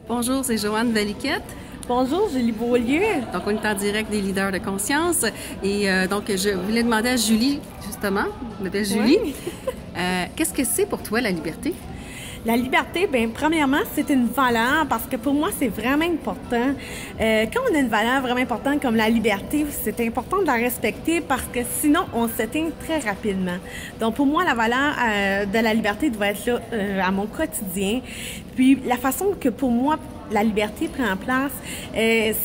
Bonjour, c'est Joanne Valiquette. Bonjour, Julie Beaulieu. Donc, on est en direct des leaders de conscience. Et donc, je voulais demander à Julie, justement, je m'appelle Julie, Oui. Qu'est-ce que c'est pour toi la liberté? La liberté, bien, premièrement, c'est une valeur parce que pour moi, c'est vraiment important. Quand on a une valeur vraiment importante comme la liberté, c'est important de la respecter parce que sinon, on s'éteint très rapidement. Donc, pour moi, la valeur de la liberté doit être là à mon quotidien. Puis, la façon que pour moi, la liberté prend place,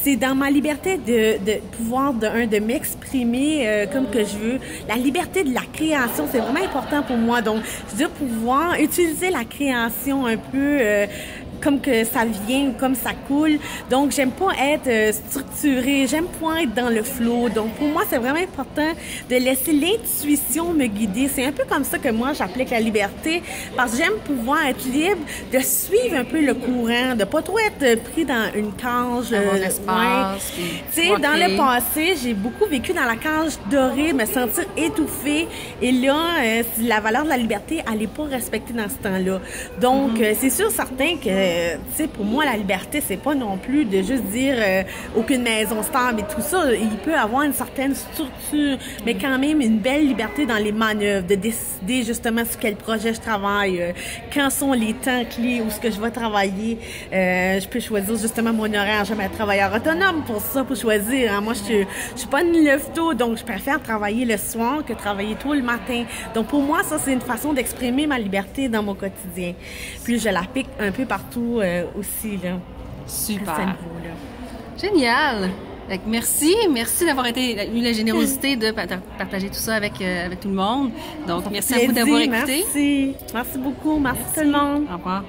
c'est dans ma liberté de pouvoir, de m'exprimer comme que je veux. La liberté de la création, c'est vraiment important pour moi. Donc, je veux pouvoir utiliser la création un peu comme que ça vient, comme ça coule. Donc, j'aime pas être structurée, j'aime pas être dans le flow. Donc, pour moi, c'est vraiment important de laisser l'intuition me guider. C'est un peu comme ça que moi, j'applique la liberté, parce que j'aime pouvoir être libre de suivre un peu le courant, de pas trop être pris dans une cage. Avoir l'espace. Tu sais, dans le passé, j'ai beaucoup vécu dans la cage dorée, me sentir étouffée. Et là, la valeur de la liberté, elle n'est pas respectée dans ce temps-là. Donc, c'est sûr, certain que tu sais, pour moi, la liberté, c'est pas non plus de juste dire aucune maison stable et tout ça. Il peut avoir une certaine structure, mais quand même une belle liberté dans les manœuvres, de décider justement sur quel projet je travaille, quand sont les temps clés où ce que je vais travailler. Je peux choisir justement mon horaire. J'aime être travailleur autonome pour ça, pour choisir. Hein. Moi, je suis pas une lève-tôt, donc je préfère travailler le soir que travailler tôt le matin. Donc pour moi, ça, c'est une façon d'exprimer ma liberté dans mon quotidien. Puis je l'applique un peu partout aussi, là. Super. À ce niveau-là. Génial! Fait que merci d'avoir eu la générosité de partager tout ça avec tout le monde. Donc, merci à vous d'avoir écouté. Merci beaucoup. Merci tout le monde. Au revoir.